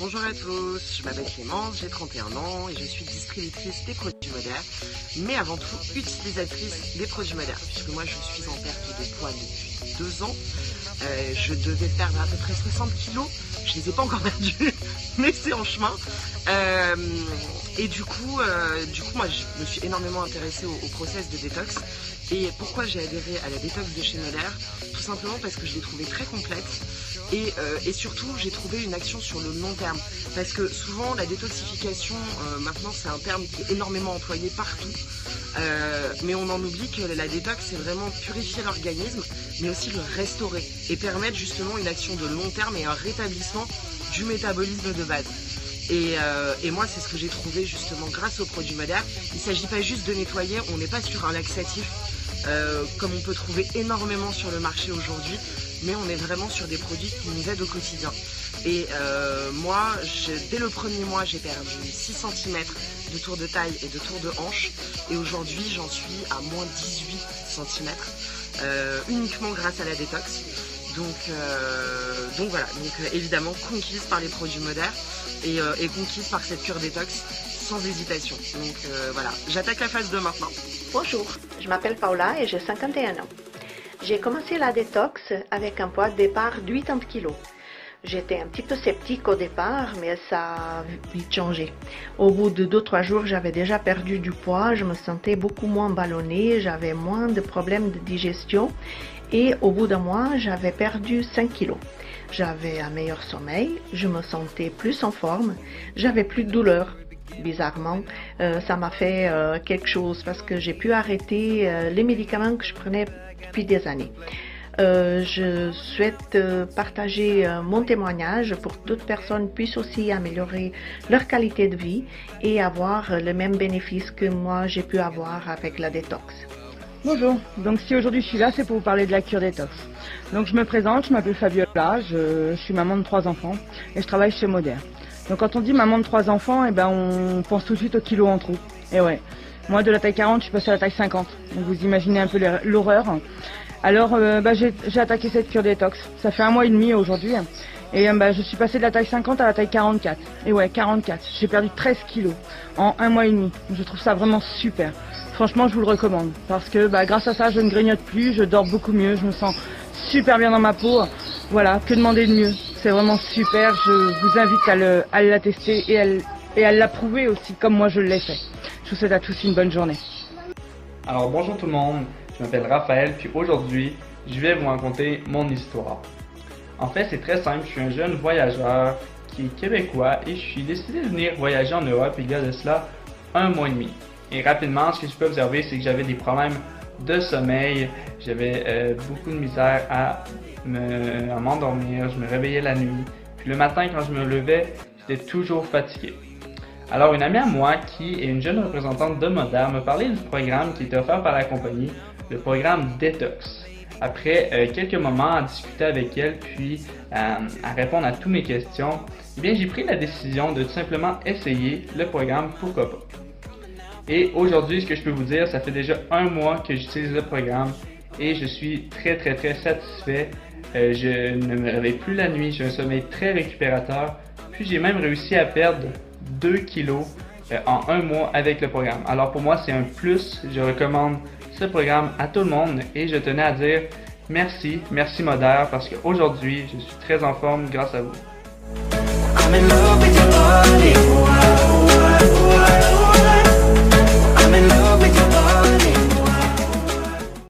Bonjour à tous, je m'appelle Clémence, j'ai 31 ans et je suis distributrice des produits modères, mais avant tout utilisatrice des produits modères, puisque moi je suis en perte de poids depuis 2 ans. Je devais perdre à peu près 60 kilos, je les ai pas encore perdus, mais c'est en chemin. Et du coup, moi je me suis énormément intéressée au process de détox. Et pourquoi j'ai adhéré à la détox de chez Modère? Tout simplement parce que je l'ai trouvée très complète et surtout j'ai trouvé une action sur le long terme. Parce que souvent la détoxification, maintenant c'est un terme qui est énormément employé partout. Mais on en oublie que la détox c'est vraiment purifier l'organisme, mais aussi le restaurer et permettre justement une action de long terme et un rétablissement du métabolisme de base. Et moi c'est ce que j'ai trouvé justement grâce aux produits Modère. Il ne s'agit pas juste de nettoyer, on n'est pas sur un laxatif comme on peut trouver énormément sur le marché aujourd'hui, mais on est vraiment sur des produits qui nous aident au quotidien. Et moi, dès le premier mois, j'ai perdu 6 cm de tour de taille et de tour de hanche, et aujourd'hui j'en suis à moins 18 cm, uniquement grâce à la détox. Donc voilà, évidemment conquise par les produits Modère et conquise par cette cure détox sans hésitation. Donc voilà, j'attaque la phase 2 maintenant. Bonjour, je m'appelle Paula et j'ai 51 ans. J'ai commencé la détox avec un poids de départ de 80 kg. J'étais un petit peu sceptique au départ, mais ça a vite changé. Au bout de 2-3 jours, j'avais déjà perdu du poids, je me sentais beaucoup moins ballonnée, j'avais moins de problèmes de digestion et au bout d'un mois, j'avais perdu 5 kg. J'avais un meilleur sommeil, je me sentais plus en forme, j'avais plus de douleur. Bizarrement, ça m'a fait quelque chose parce que j'ai pu arrêter les médicaments que je prenais depuis des années. Je souhaite partager mon témoignage pour que d'autres personnes puissent aussi améliorer leur qualité de vie et avoir le même bénéfice que moi j'ai pu avoir avec la détox. Bonjour, donc si aujourd'hui je suis là, c'est pour vous parler de la cure détox. Donc je me présente, je m'appelle Fabiola, je suis maman de 3 enfants et je travaille chez Modère. Donc quand on dit maman de 3 enfants, on pense tout de suite au kilo en trop. Et ouais, moi de la taille 40, je suis passée à la taille 50. Donc vous imaginez un peu l'horreur. Alors j'ai attaqué cette cure détox. Ça fait 1 mois et demi aujourd'hui. Et je suis passée de la taille 50 à la taille 44. Et ouais, 44. J'ai perdu 13 kilos en 1 mois et demi. Je trouve ça vraiment super. Franchement, je vous le recommande. Parce que grâce à ça, je ne grignote plus, je dors beaucoup mieux, je me sens super bien dans ma peau. Voilà, que demander de mieux? C'est vraiment super. Je vous invite à la tester et à l'approuver aussi, comme moi je l'ai fait. Je vous souhaite à tous une bonne journée. Alors bonjour tout le monde, je m'appelle Raphaël, puis aujourd'hui, je vais vous raconter mon histoire. En fait, c'est très simple, je suis un jeune voyageur qui est québécois et je suis décidé de venir voyager en Europe il y a de cela 1 mois et demi. Et rapidement, ce que je peux observer, c'est que j'avais des problèmes de sommeil, j'avais beaucoup de misère à m'endormir, je me réveillais la nuit, puis le matin quand je me levais, j'étais toujours fatigué. Alors une amie à moi, qui est une jeune représentante de Modère, me parlait du programme qui était offert par la compagnie, le programme Détox. Après quelques moments à discuter avec elle, puis à répondre à toutes mes questions, j'ai pris la décision de tout simplement essayer le programme Pourquoi pas. Et aujourd'hui, ce que je peux vous dire, ça fait déjà 1 mois que j'utilise le programme et je suis très satisfait. Je ne me réveille plus la nuit, j'ai un sommeil très récupérateur, puis j'ai même réussi à perdre 2 kilos en 1 mois avec le programme. Alors pour moi, c'est un plus, je recommande ce programme à tout le monde et je tenais à dire merci Modère parce qu'aujourd'hui, je suis très en forme grâce à vous.